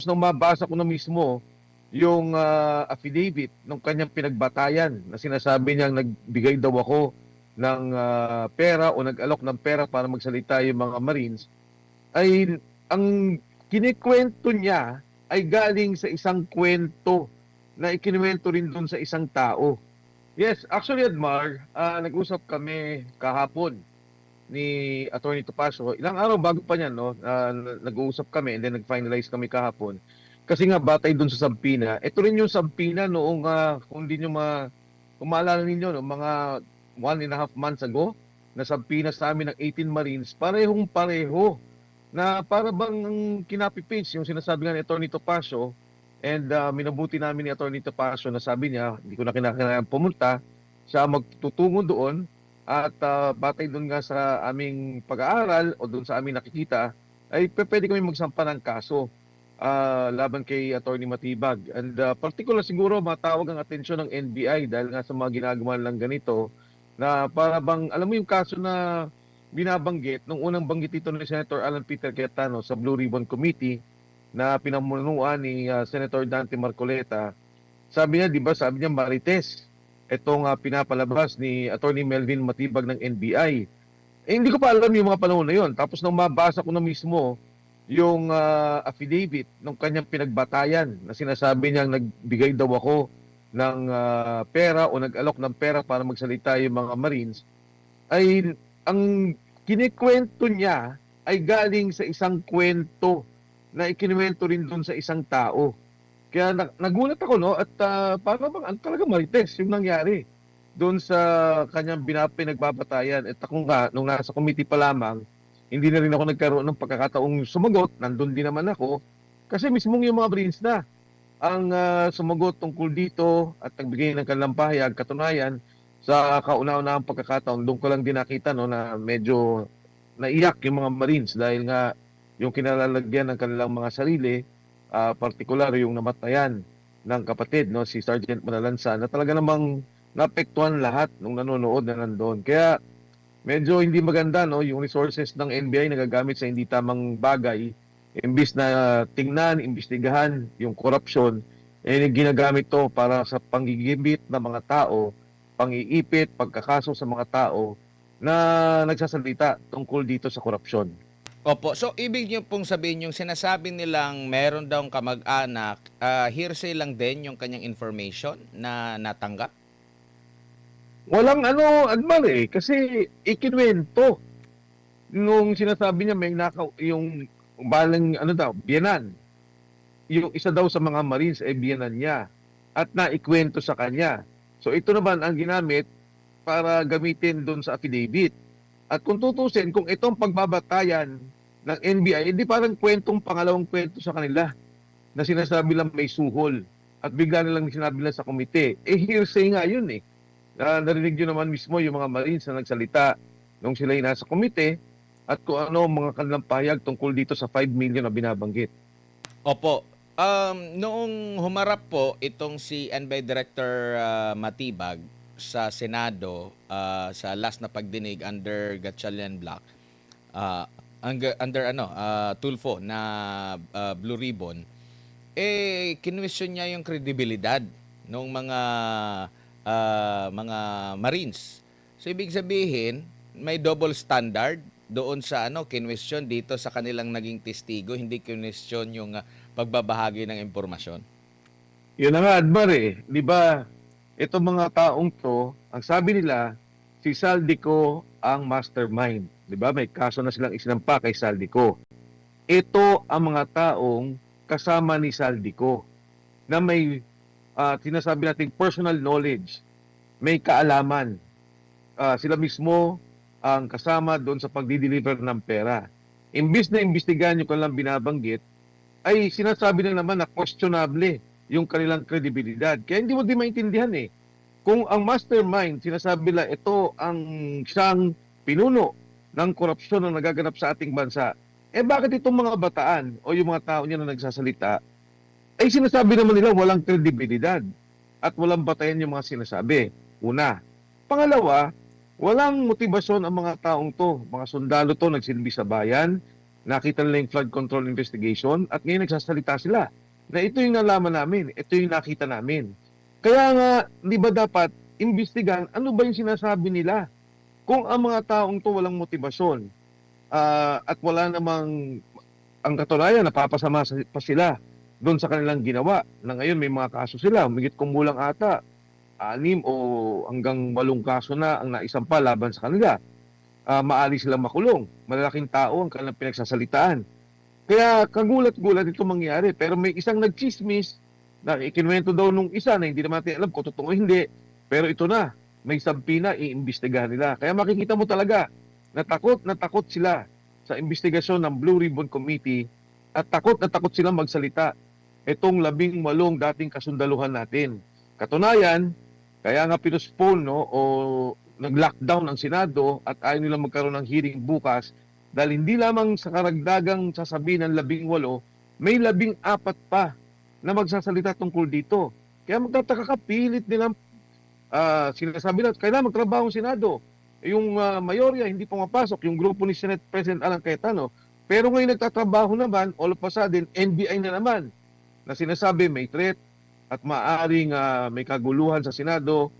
Nung mabasa ko na mismo yung affidavit ng kanyang pinagbatayan na sinasabi niyang nagbigay daw ako ng pera o nag-alok ng pera para magsalita yung mga Marines, ay ang kinikwento niya ay galing sa isang kwento na ikinuwento rin doon sa isang tao. Yes, actually, Admar, nag-usap kami kahapon ni Attorney Topacio. Ilang araw bago pa niyan, no? Nag-uusap kami and then nag-finalize kami kahapon. Kasi nga batay doon sa Sampina. Ito rin yung Sampina noong kung hindi nyo kung maalala ninyo, no, mga 1.5 months ago, na Sampina sa amin ng 18 Marines, parehong pareho na para bang kinapipage yung sinasabi nga ni Attorney Topacio. And minabuti namin ni Attorney Topacio na sabi niya, hindi ko na kinakailangan pumunta, siya magtutungo doon at batay doon nga sa aming pag-aaral o doon sa aming nakikita, ay pwede kami magsampa ng kaso laban kay Attorney Matibag. And particular siguro matawag ang atensyon ng NBI dahil nga sa mga ginagawa lang ganito na para bang, alam mo yung kaso na binabanggit, nung unang banggit ito ni Senator Alan Peter Cayetano sa Blue Ribbon Committee na pinamunuan ni Senator Dante Marcoleta. Sabi niya, di ba, sabi niya Marites, itong pinapalabas ni Attorney Melvin Matibag ng NBI. Eh, hindi ko pa alam yung mga panahon na yon. Tapos nung mabasa ko na mismo yung affidavit ng kanyang pinagbatayan na sinasabi niyang nagbigay daw ako ng pera o nag-alok ng pera para magsalita yung mga Marines, ay ang kinikwento niya ay galing sa isang kwento na ikinuwento rin doon sa isang tao. Kaya nagulat ako, no, at para bang talaga marites yung nangyari doon sa kanyang pinagbabatayan. At ako nga, nung nasa committee pa lamang, hindi na rin ako nagkaroon ng pagkakataong sumagot. Nandun din naman ako. Kasi mismong yung mga Marines na ang sumagot tungkol dito at nagbigay ng kanilang pahayag. Katunayan, sa kauna-unahang pagkakataon, doon ko lang din nakita, no, na medyo naiyak yung mga Marines dahil nga yung kinalalagyan ng kanilang mga sarili, partikular yung namatayan ng kapatid, no, si Sergeant Manalansa, na talaga namang naapektuhan lahat nung nanonood na nandoon. Kaya medyo hindi maganda, no, yung resources ng NBI nagagamit sa hindi tamang bagay. Imbis na tingnan, imbestigahan yung korupsyon, eh ginagamit to para sa panggigibit ng mga tao, pang-iipit, pagkakaso sa mga tao na nagsasalita tungkol dito sa korupsyon. Opo. So, ibig niyo pong sabihin yung sinasabi nilang meron daw kamag-anak, hearsay lang din yung kanyang information na natanggap? Walang ano, Admar, kasi ikinuwento nung sinasabi niya may nakaw, yung balang ano daw, biyanan. Yung isa daw sa mga Marines ay biyanan niya at naikwento sa kanya. So ito naman ang ginamit para gamitin doon sa affidavit. At kung tutusin, kung itong pagbabatayan ng NBI, hindi parang pangalawang kwento sa kanila na sinasabi lang may suhol at bigla nilang sinabi lang sa komite. Eh, hearsay nga yun eh. Narinig nyo naman mismo yung mga Marines na nagsalita nung sila ay nasa komite at kung ano mga kanilang pahayag tungkol dito sa 5 million na binabanggit. Opo. Noong humarap po itong si NBI Director Matibag sa Senado sa last na pagdinig under Gatchalian Block, under Tulfo na Blue Ribbon, kinwestiyon niya yung kredibilidad ng mga Marines. So ibig sabihin, may double standard doon sa kinwestiyon dito sa kanilang naging testigo, hindi kinwestiyon yung pagbabahagi ng impormasyon. Yun na nga, Admar Di ba, itong mga taong to, ang sabi nila, si Saldico ang mastermind. Di ba, may kaso na silang isinampa kay Saldico. Ito ang mga taong kasama ni Saldico na may sinasabi natin personal knowledge, may kaalaman. Sila mismo ang kasama doon sa pagdi-deliver ng pera. Imbis na imbestigahan yung kanilang binabanggit, ay sinasabi na naman na questionable yung kanilang kredibilidad. Kaya hindi mo din maintindihan Kung ang mastermind, sinasabi nila ito ang siyang pinuno ng korupsyon na nagaganap sa ating bansa, bakit itong mga bataan o yung mga tao niya na nagsasalita, ay sinasabi naman nila walang kredibilidad at walang batayan yung mga sinasabi. Una. Pangalawa, walang motibasyon ang mga taong to. Mga sundalo to nagsilbi sa bayan, nakita nila yung flood control investigation at ngayon nagsasalita sila na ito yung nalaman namin, ito yung nakita namin. Kaya nga, di ba dapat imbestigahan ano ba yung sinasabi nila? Kung ang mga taong to walang motibasyon at wala namang ang katunayan, napapasama pa sila doon sa kanilang ginawa na ngayon may mga kaso sila, humigit kumulang ata, 6 o hanggang 8 kaso na ang naisampa laban sa kanila. Maaari silang makulong. Malalaking tao ang kanilang pinagsasalitaan. Kaya kagulat-gulat ito mangyari. Pero may isang nagchismis na ikinuwento daw nung isa na hindi naman natin alam kung totoo o hindi. Pero ito na, may sabpi na, iimbestigahan nila. Kaya makikita mo talaga na takot sila sa investigasyon ng Blue Ribbon Committee at takot na takot silang magsalita. Itong 18 dating kasundaluhan natin. Katunayan, kaya nga pinuspone o nag-lockdown ang Senado at ayaw nilang magkaroon ng hearing bukas dahil hindi lamang sa karagdagang sasabihin ng 18, may 14 pa na magsasalita tungkol dito. Kaya magtataka ka, pilit nilang sinasabi na kailangan magtrabaho ang Senado. Yung mayorya hindi pumapasok, yung grupo ni Senate President Alan Cayetano. Pero ngayon nagtatrabaho naman, all of a sudden, NBI na naman na sinasabi may threat at maaaring may kaguluhan sa Senado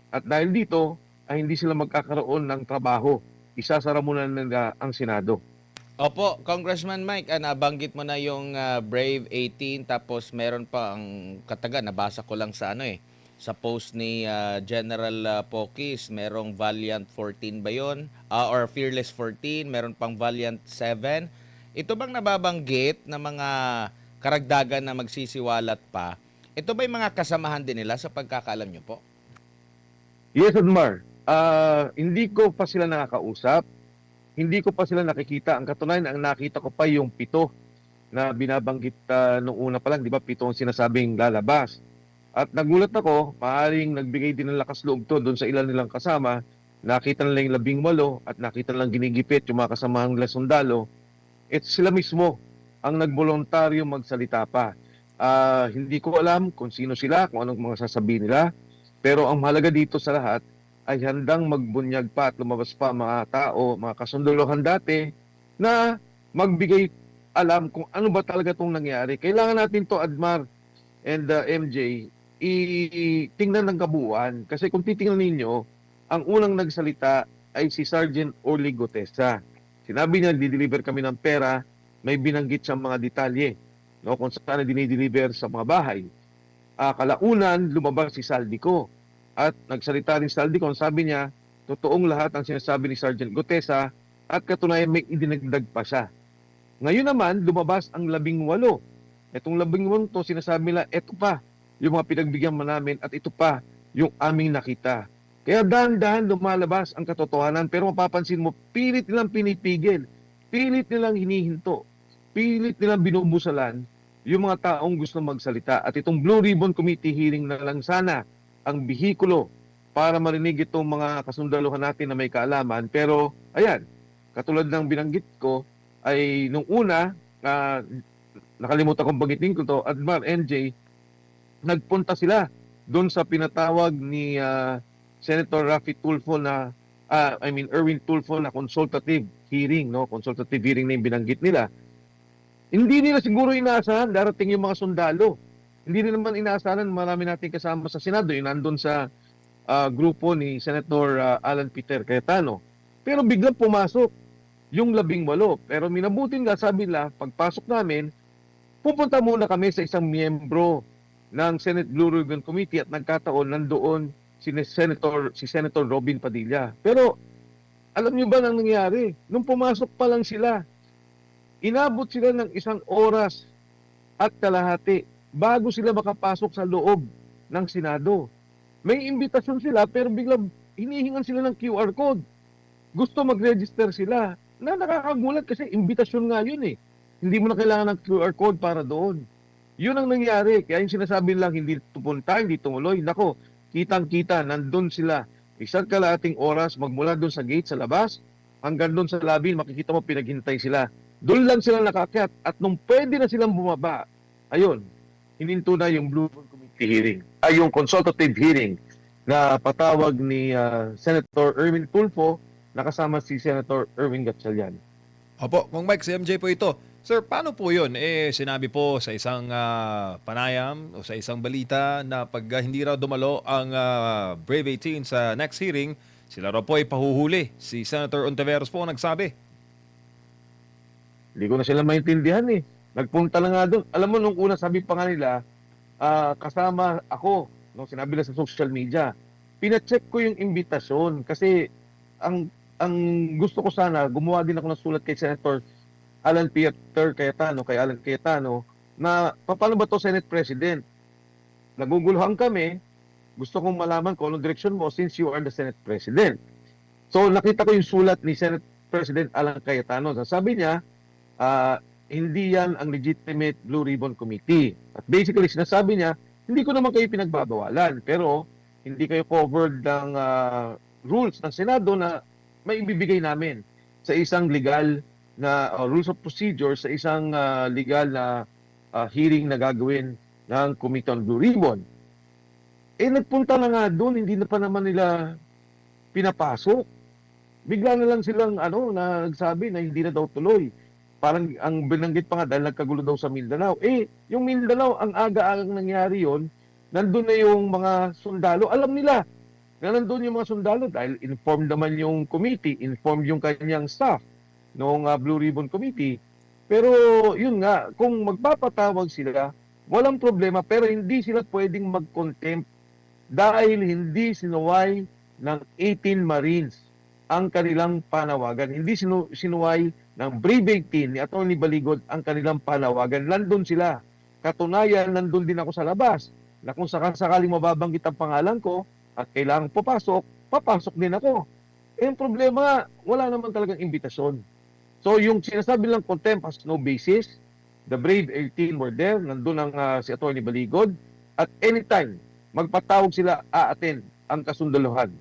at dahil dito ay hindi sila magkakaroon ng trabaho. Isasara muna nila ang Senado. Opo, Congressman Mike, nabanggit mo na yung Brave 18 tapos meron pa ang kataga, nabasa ko lang sa sa post ni General Pokis, merong Valiant 14 ba yun? Or Fearless 14, meron pang Valiant 7. Ito bang nababanggit na mga karagdagan na magsisiwalat pa? Ito ba yung mga kasamahan din nila sa pagkakaalam nyo po? Yes, Admar. Hindi ko pa sila nakakausap. Hindi ko pa sila nakikita. Ang katunayan, ang nakita ko pa yung 7 na binabanggit nung una pa lang. Di ba, 7 ang sinasabing lalabas. At nagulat ako, maaaring nagbigay din ng lakas loob to doon sa ilan nilang kasama. Nakita nila yung 18 at nakita nilang ginigipit yung mga kasamahan nila sundalo. Sila mismo ang nagboluntaryo magsalita pa. Hindi ko alam kung sino sila, kung anong mga sasabihin nila. Pero ang mahalaga dito sa lahat ay handang magbunyag pa at lumabas pa mga tao, mga kasunduluhan dati na magbigay alam kung ano ba talaga itong nangyari. Kailangan natin to, Admar and MJ, tingnan ng kabuuan. Kasi kung titingnan ninyo, ang unang nagsalita ay si Sergeant Orly Gutesa. Sinabi niya, di-deliver kami ng pera, may binanggit siyang mga detalye, no, kung saan dinideliver sa mga bahay. Kalaunan, lumabas si Saldico. At nagsalita rin si Saldico, sabi niya, totoong lahat ang sinasabi ni Sergeant Gutesa at katunayan may idinagdag pa siya. Ngayon naman, lumabas ang 18. Itong 18 to, sinasabi nila, ito pa yung mga pinagbigyan mo namin at ito pa yung aming nakita. Kaya dahan-dahan lumalabas ang katotohanan pero mapapansin mo, pilit nilang pinipigil, pilit nilang hinihinto, pilit nilang binubusalan yung mga taong gusto magsalita. At itong Blue Ribbon Committee hearing na lang sana ang bihikulo para marinig itong mga kasundaluhan natin na may kaalaman. Pero ayan, katulad ng binanggit ko, ay nung una, nakalimutan kong banggitin ko to, Admar, NJ, nagpunta sila doon sa pinatawag ni Senator Raffy Tulfo na, Erwin Tulfo na consultative hearing, no? Consultative hearing na yung binanggit nila. Hindi nila siguro inaasahan darating yung mga sundalo. Hindi rin naman inaasahan marami nating kasama sa Senado, yung nandun sa grupo ni Senator Alan Peter Cayetano. Pero biglang pumasok yung 18. Pero minabutin nga, sabi nila, pagpasok namin, pupunta muna kami sa isang miyembro ng Senate Blue Ribbon Committee at nagkataon nandoon si Senator Robin Padilla. Pero alam niyo ba nang nangyari? Nung pumasok pa lang sila, inabot sila ng 1 oras at kalahati bago sila makapasok sa loob ng Senado. May imbitasyon sila pero biglang hinihingan sila ng QR code. Gusto mag-register sila. Na nakakagulat kasi imbitasyon nga yun eh. Hindi mo na kailangan ng QR code para doon. Yun ang nangyari. Kaya yung sinasabi lang hindi pupunta, hindi tumuloy. Nako, kitang-kita, nandun sila. 1 kalahating oras magmula doon sa gate sa labas hanggang doon sa lobby, makikita mo pinaghintay sila. Doon lang sila nakakyat at nung pwede na silang bumaba, ayun, hininto na yung Blue Ribbon Committee hearing. Ay, yung consultative hearing na patawag ni Senator Erwin Tulfo nakasama si Senator Erwin Gatchalian. Opo, Kung Mike, si MJ po ito. Sir, paano po yun? Sinabi po sa isang panayam o sa isang balita na pag hindi raw dumalo ang Brave 18 sa next hearing, sila raw po ay pahuhuli. Si Senator Ontiveros po ang nagsabi. Hindi ko na sila maintindihan eh. Nagpunta lang nga doon. Alam mo, nung una sabi pa nga nila, kasama ako, nung sinabi nila sa social media, pina-check ko yung imbitasyon kasi ang gusto ko sana, gumawa din ako ng sulat kay Senator Alan Peter Cayetano, kay Alan Cayetano, na paano ba to Senate President? Naguguluhan kami, gusto kong malaman kung anong direksyon mo since you are the Senate President. So nakita ko yung sulat ni Senate President Alan Cayetano. Sabi niya, hindi yan ang legitimate Blue Ribbon Committee. At basically, sinasabi niya, hindi ko naman kayo pinagbabawalan, pero hindi kayo covered ng rules ng Senado na may ibibigay namin sa isang legal na rules of procedure, sa isang legal na hearing na gagawin ng Committee on Blue Ribbon. Nagpunta na nga doon, hindi na pa naman nila pinapasok. Bigla na lang silang na nagsabi na hindi na daw tuloy. Parang ang binanggit pa nga dahil nagkagulo daw sa Mindanao. Yung Mindanao, ang aga-agang nangyari yon, nandun na yung mga sundalo. Alam nila na nandun yung mga sundalo dahil informed naman yung committee, informed yung kanyang staff noong Blue Ribbon Committee. Pero yun nga, kung magpapatawag sila, walang problema, pero hindi sila pwedeng mag-contempt dahil hindi sinuway ng 18 Marines ang kanilang panawagan. Hindi sinuway ng Brave 18 ni Atty. Baligod ang kanilang panawagan. Nandun sila. Katunayan, nandun din ako sa labas na kung sakaling mababanggit ang pangalan ko at kailangang papasok din ako. Yung problema, wala naman talagang imbitasyon. So yung sinasabi lang contempt has no basis. The Brave 18 were there. Nandun ang si Atty. Baligod. At anytime, magpatawag sila, a-attend ang kasundaluhan.